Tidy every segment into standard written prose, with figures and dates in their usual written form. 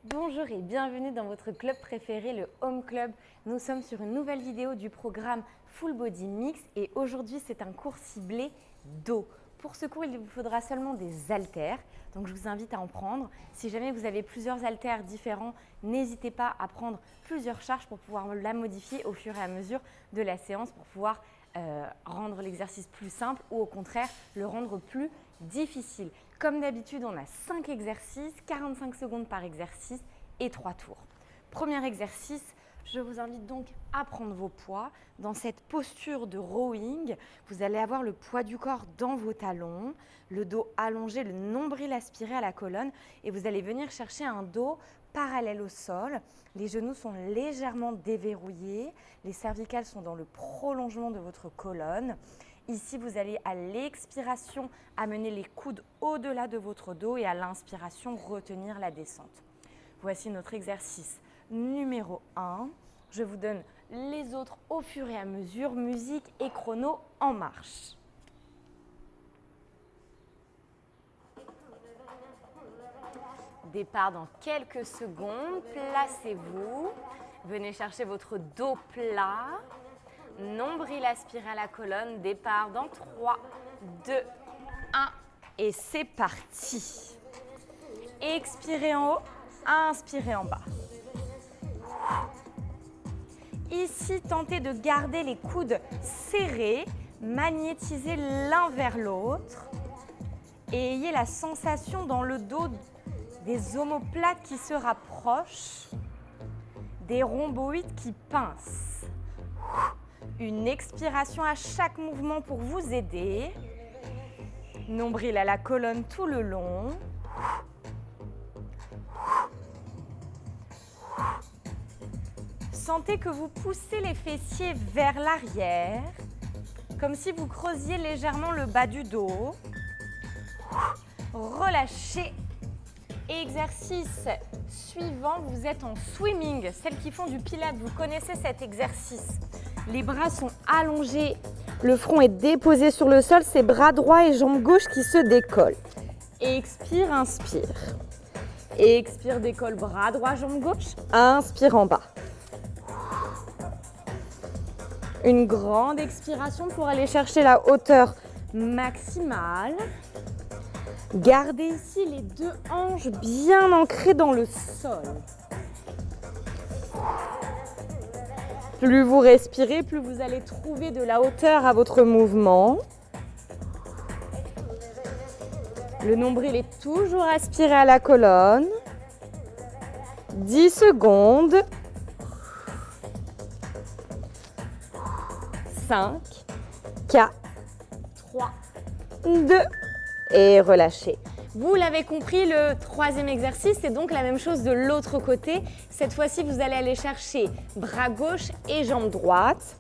Bonjour et bienvenue dans votre club préféré, le Home Club. Nous sommes sur une nouvelle vidéo du programme Full Body Mix et aujourd'hui c'est un cours ciblé dos. Pour ce cours, il vous faudra seulement des haltères, donc je vous invite à en prendre. Si jamais vous avez plusieurs haltères différents, n'hésitez pas à prendre plusieurs charges pour pouvoir la modifier au fur et à mesure de la séance pour pouvoir rendre l'exercice plus simple ou au contraire le rendre plus difficile. Comme d'habitude, on a 5 exercices, 45 secondes par exercice et 3 tours. Premier exercice, je vous invite donc à prendre vos poids. Dans cette posture de rowing, vous allez avoir le poids du corps dans vos talons, le dos allongé, le nombril aspiré à la colonne et vous allez venir chercher un dos parallèle au sol. Les genoux sont légèrement déverrouillés, les cervicales sont dans le prolongement de votre colonne. Ici, vous allez à l'expiration amener les coudes au-delà de votre dos et à l'inspiration retenir la descente. Voici notre exercice numéro 1. Je vous donne les autres au fur et à mesure, musique et chrono en marche. Départ dans quelques secondes, placez-vous, venez chercher votre dos plat, nombril aspiré à la colonne, départ dans 3, 2, 1 et c'est parti. Expirez en haut, inspirez en bas. Ici, tentez de garder les coudes serrés, magnétisez l'un vers l'autre et ayez la sensation dans le dos des omoplates qui se rapprochent, des rhomboïdes qui pincent. Une expiration à chaque mouvement pour vous aider. Nombril à la colonne tout le long. Sentez que vous poussez les fessiers vers l'arrière, comme si vous creusiez légèrement le bas du dos. Relâchez. Exercice suivant, vous êtes en swimming. Celles qui font du pilates, vous connaissez cet exercice. Les bras sont allongés, le front est déposé sur le sol, c'est bras droit et jambe gauche qui se décollent. Expire, inspire. Expire, décolle, bras droit, jambe gauche. Inspire en bas. Une grande expiration pour aller chercher la hauteur maximale. Gardez ici les deux hanches bien ancrées dans le sol. Plus vous respirez, plus vous allez trouver de la hauteur à votre mouvement. Le nombril est toujours aspiré à la colonne. 10 secondes. 5, 4, 3, 2 et relâchez. Vous l'avez compris, le troisième exercice, c'est donc la même chose de l'autre côté. Cette fois-ci, vous allez aller chercher bras gauche et jambe droite.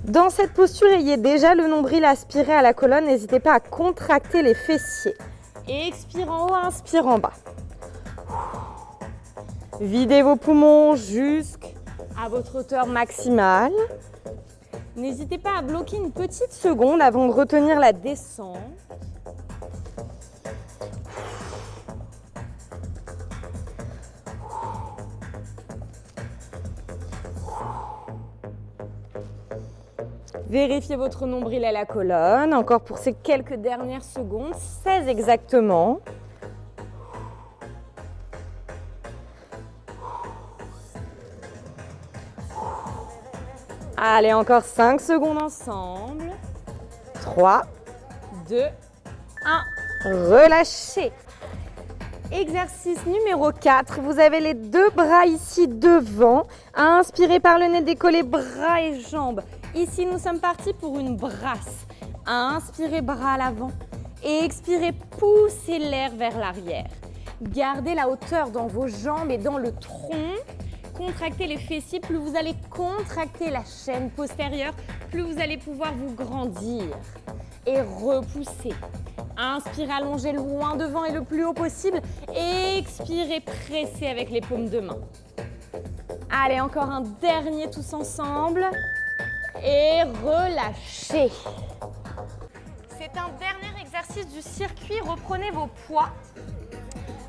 Dans cette posture, ayez déjà le nombril aspiré à la colonne. N'hésitez pas à contracter les fessiers. Expire en haut, inspire en bas. Videz vos poumons jusqu'à votre hauteur maximale. N'hésitez pas à bloquer une petite seconde avant de retenir la descente. Vérifiez votre nombril à la colonne, encore pour ces quelques dernières secondes, 16 exactement. Allez, encore 5 secondes ensemble. 3, 2, 1. Relâchez. Exercice numéro 4. Vous avez les deux bras ici devant. Inspirez par le nez, décollez bras et jambes. Ici, nous sommes partis pour une brasse. Inspirez, bras à l'avant. Et expirez, poussez l'air vers l'arrière. Gardez la hauteur dans vos jambes et dans le tronc. Contractez les fessiers, plus vous allez contracter la chaîne postérieure, plus vous allez pouvoir vous grandir. Et repoussez. Inspirez, allongez loin devant et le plus haut possible. Expirez, pressez avec les paumes de main. Allez, encore un dernier tous ensemble. Et relâchez. C'est un dernier exercice du circuit. Reprenez vos poids.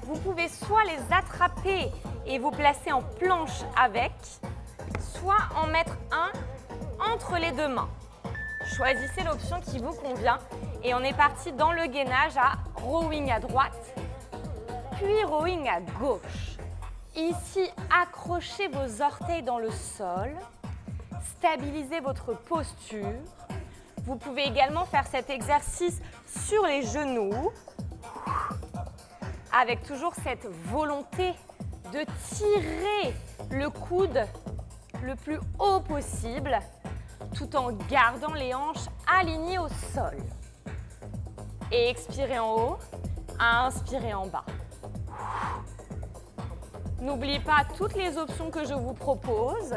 Vous pouvez soit les attraper et vous placez en planche avec, soit en mettre un entre les deux mains. Choisissez l'option qui vous convient et on est parti dans le gainage à rowing à droite, puis rowing à gauche. Ici, accrochez vos orteils dans le sol, stabilisez votre posture. Vous pouvez également faire cet exercice sur les genoux, avec toujours cette volonté de tirer le coude le plus haut possible, tout en gardant les hanches alignées au sol. Et expirez en haut, inspirez en bas. N'oubliez pas toutes les options que je vous propose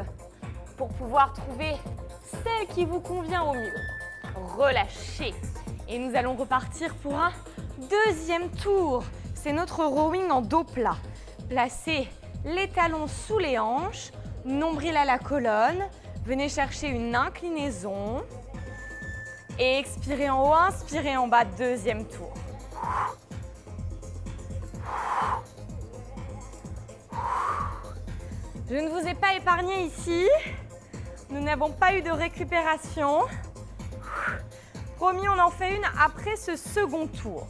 pour pouvoir trouver celle qui vous convient au mieux. Relâchez. Et nous allons repartir pour un deuxième tour. C'est notre rowing en dos plat. Placez les talons sous les hanches, nombril à la colonne. Venez chercher une inclinaison. Et expirez en haut, inspirez en bas, deuxième tour. Je ne vous ai pas épargné ici. Nous n'avons pas eu de récupération. Promis, on en fait une après ce second tour.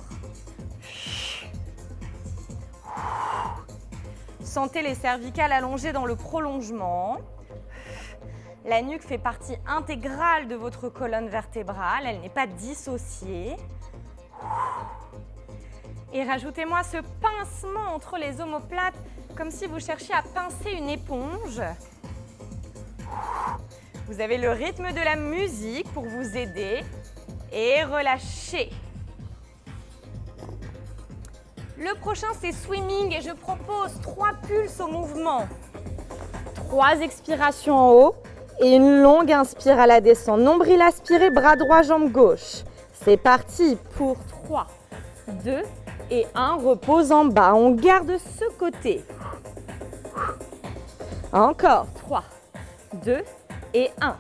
Sentez les cervicales allongées dans le prolongement. La nuque fait partie intégrale de votre colonne vertébrale, elle n'est pas dissociée. Et rajoutez-moi ce pincement entre les omoplates, comme si vous cherchiez à pincer une éponge. Vous avez le rythme de la musique pour vous aider. Et relâchez. Le prochain, c'est swimming et je propose 3 pulses au mouvement. 3 expirations en haut et une longue inspire à la descente. Nombril aspiré, bras droit, jambe gauche. C'est parti pour 3, 2 et 1. Repose en bas. On garde ce côté. Encore 3, 2 et 1.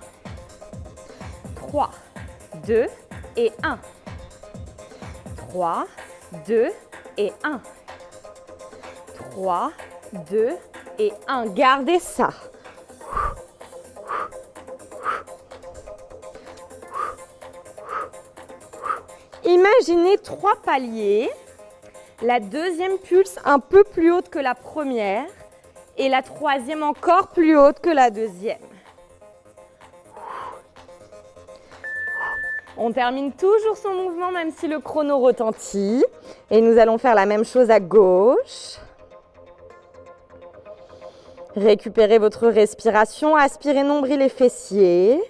3, 2 et 1. 3, 2 et 1. 3, 2 et 1. Gardez ça. Imaginez 3 paliers. La deuxième pulse un peu plus haute que la première et la troisième encore plus haute que la deuxième. On termine toujours son mouvement même si le chrono retentit. Et nous allons faire la même chose à gauche. Récupérez votre respiration, aspirez nombril et fessiers.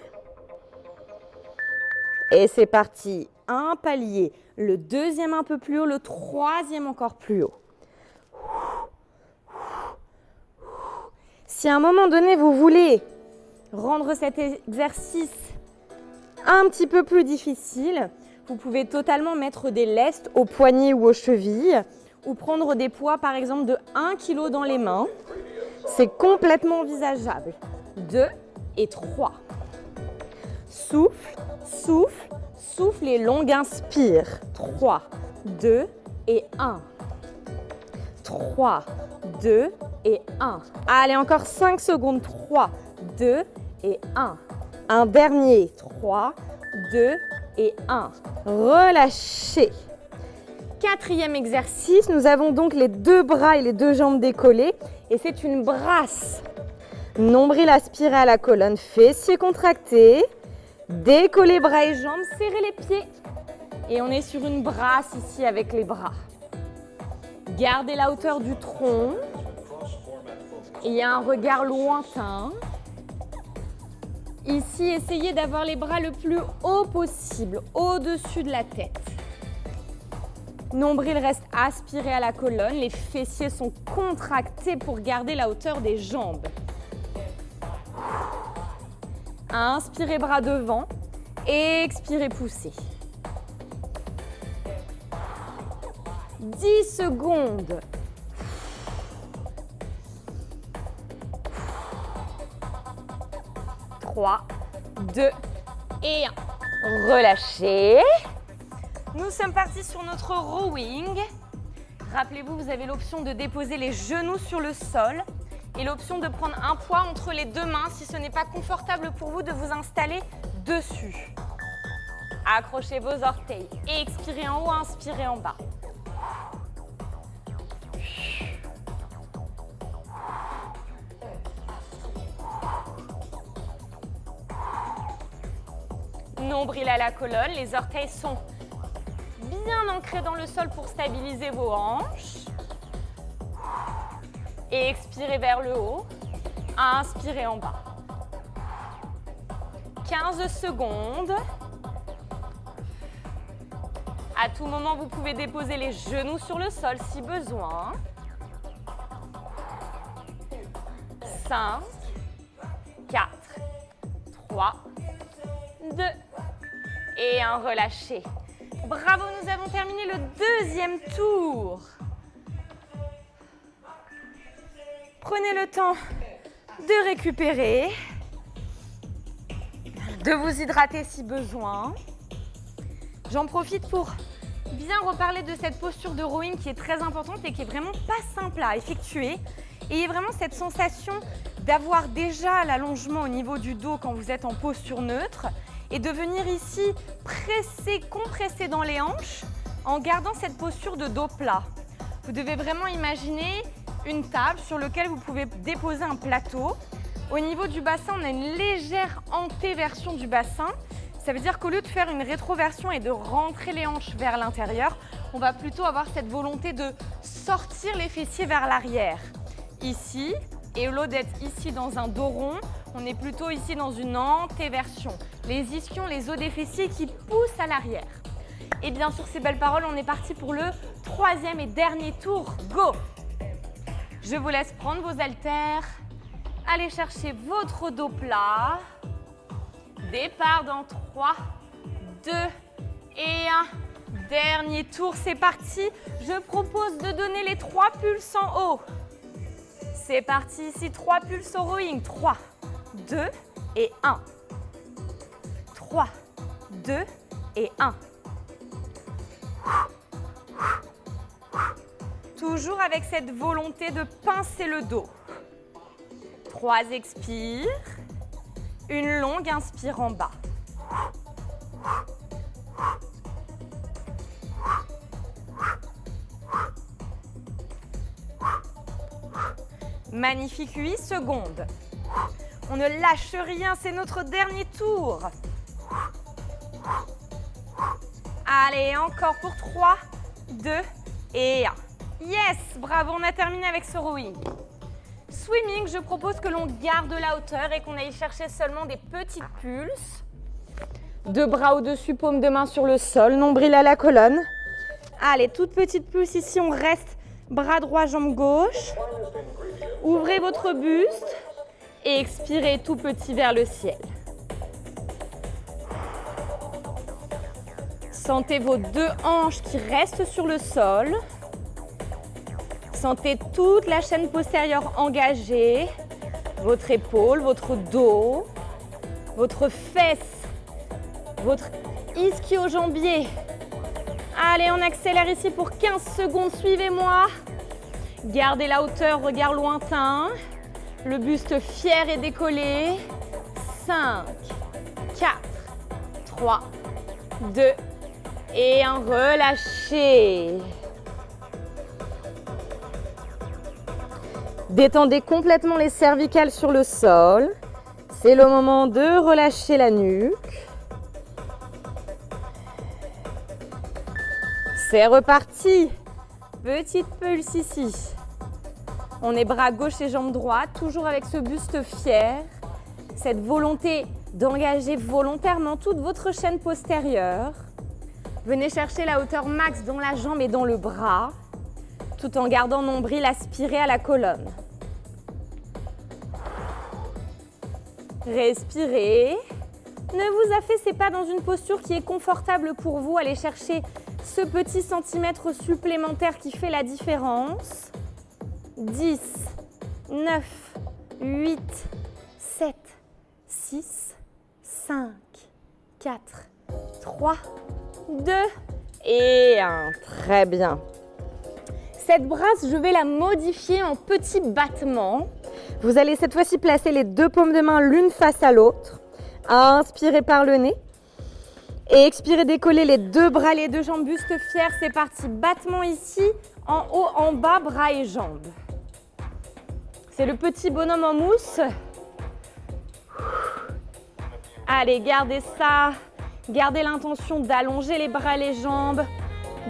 Et c'est parti. Un palier, le deuxième un peu plus haut, le troisième encore plus haut. Si à un moment donné vous voulez rendre cet exercice un petit peu plus difficile, vous pouvez totalement mettre des lestes aux poignets ou aux chevilles ou prendre des poids par exemple de 1 kg dans les mains. C'est complètement envisageable. 2 et 3. Souffle, souffle, souffle et longue inspire. 3, 2 et 1. 3, 2 et 1. Allez, encore 5 secondes. 3, 2 et 1. Un dernier. 3, 2 et 1. Relâchez. Quatrième exercice, nous avons donc les 2 bras et les 2 jambes décollées et c'est une brasse. Nombril aspiré à la colonne, fessiers contractés. Décollez bras et jambes, serrez les pieds. Et on est sur une brasse ici avec les bras. Gardez la hauteur du tronc. Il y a un regard lointain. Ici, essayez d'avoir les bras le plus haut possible, au-dessus de la tête. Nombril reste aspiré à la colonne, les fessiers sont contractés pour garder la hauteur des jambes. Inspirez bras devant, expirez poussez. 10 secondes. Trois, 2 et 1. Relâchez. Nous sommes partis sur notre rowing. Rappelez-vous, vous avez l'option de déposer les genoux sur le sol et l'option de prendre un poids entre les deux mains si ce n'est pas confortable pour vous de vous installer dessus. Accrochez vos orteils et expirez en haut, inspirez en bas. Nombril à la colonne, les orteils sont bien ancrés dans le sol pour stabiliser vos hanches. Et expirez vers le haut, inspirez en bas. 15 secondes. À tout moment, vous pouvez déposer les genoux sur le sol si besoin. 5, 4, 3, 2 et 1. Relâchez. Bravo, nous avons terminé le deuxième tour. Prenez le temps de récupérer, de vous hydrater si besoin. J'en profite pour bien reparler de cette posture de rowing qui est très importante et qui est vraiment pas simple à effectuer. Et il y a vraiment cette sensation d'avoir déjà l'allongement au niveau du dos quand vous êtes en posture neutre et de venir ici presser, compresser dans les hanches en gardant cette posture de dos plat. Vous devez vraiment imaginer une table sur laquelle vous pouvez déposer un plateau. Au niveau du bassin, on a une légère antéversion du bassin. Ça veut dire qu'au lieu de faire une rétroversion et de rentrer les hanches vers l'intérieur, on va plutôt avoir cette volonté de sortir les fessiers vers l'arrière. Ici, et au lieu d'être ici dans un dos rond, on est plutôt ici dans une antéversion. Les ischions, les os des fessiers qui poussent à l'arrière. Et bien sur ces belles paroles, on est parti pour le troisième et dernier tour. Go! Je vous laisse prendre vos haltères. Allez chercher votre dos plat. Départ dans 3, 2 et 1. Dernier tour, c'est parti. Je propose de donner les 3 pulses en haut. C'est parti ici, 3 pulses au rowing. 3, 2 et 1. 3, 2 et 1. Toujours avec cette volonté de pincer le dos. 3 expires. Une longue inspire en bas. Magnifique, 8 secondes. On ne lâche rien, c'est notre dernier tour. Allez, encore pour 3, 2 et 1. Yes, bravo, on a terminé avec ce rowing. Swimming, je propose que l'on garde la hauteur et qu'on aille chercher seulement des petites pulses. 2 bras au-dessus, paume de main sur le sol, nombril à la colonne. Allez, toute petite pulse ici, on reste bras droit, jambe gauche. Ouvrez votre buste et expirez tout petit vers le ciel. Sentez vos 2 hanches qui restent sur le sol. Sentez toute la chaîne postérieure engagée, votre épaule, votre dos, votre fesse, votre ischio-jambier. Allez, on accélère ici pour 15 secondes, suivez-moi. Gardez la hauteur, regard lointain. Le buste fier et décollé. 5, 4, 3, 2 et 1. Relâchez. Détendez complètement les cervicales sur le sol. C'est le moment de relâcher la nuque. C'est reparti. Petite pulse ici. On est bras gauche et jambe droite, toujours avec ce buste fier. Cette volonté d'engager volontairement toute votre chaîne postérieure. Venez chercher la hauteur max dans la jambe et dans le bras, tout en gardant nombril aspiré à la colonne. Respirez. Ne vous affaissez pas dans une posture qui est confortable pour vous. Allez chercher ce petit centimètre supplémentaire qui fait la différence. 10, 9, 8, 7, 6, 5, 4, 3, 2 et 1. Très bien. Cette brasse, je vais la modifier en petits battements. Vous allez cette fois-ci placer les deux paumes de main l'une face à l'autre. Inspirez par le nez. Et expirez, décollez les deux bras, les deux jambes, buste fier. C'est parti. Battement ici, en haut, en bas, bras et jambes. C'est le petit bonhomme en mousse. Allez, gardez ça. Gardez l'intention d'allonger les bras et les jambes,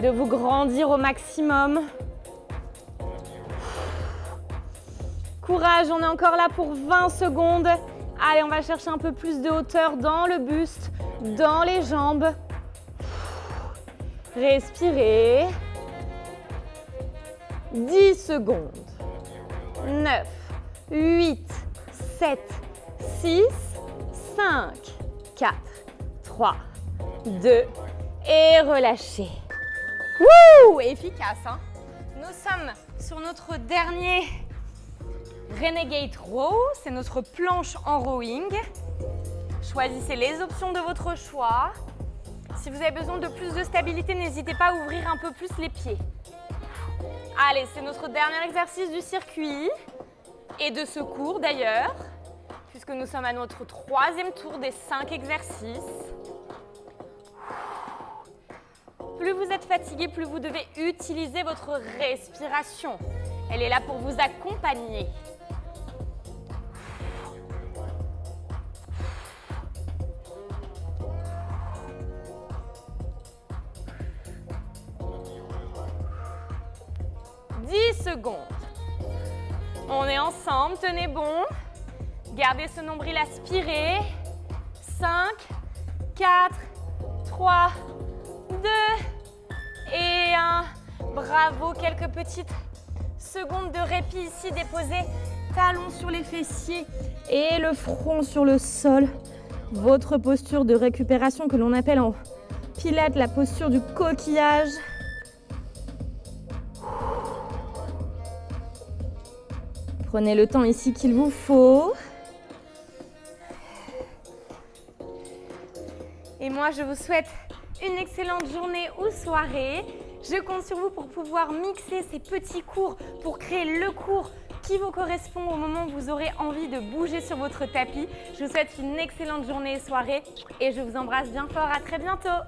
de vous grandir au maximum. Courage, on est encore là pour 20 secondes. Allez, on va chercher un peu plus de hauteur dans le buste, dans les jambes. Respirez. 10 secondes. 9, 8, 7, 6, 5, 4, 3, 2 et relâchez. Wouh! Efficace, hein? Nous sommes sur notre dernier Renegade Row, c'est notre planche en rowing. Choisissez les options de votre choix. Si vous avez besoin de plus de stabilité, n'hésitez pas à ouvrir un peu plus les pieds. Allez, c'est notre dernier exercice du circuit et de ce cours d'ailleurs, puisque nous sommes à notre troisième tour des 5 exercices. Plus vous êtes fatigué, plus vous devez utiliser votre respiration. Elle est là pour vous accompagner. Secondes. On est ensemble, tenez bon. Gardez ce nombril aspiré. 5, 4, 3, 2 et 1. Bravo, quelques petites secondes de répit ici. Déposez talons sur les fessiers et le front sur le sol. Votre posture de récupération que l'on appelle en pilates la posture du coquillage. Prenez le temps ici qu'il vous faut. Et moi, je vous souhaite une excellente journée ou soirée. Je compte sur vous pour pouvoir mixer ces petits cours pour créer le cours qui vous correspond au moment où vous aurez envie de bouger sur votre tapis. Je vous souhaite une excellente journée et soirée et je vous embrasse bien fort. À très bientôt.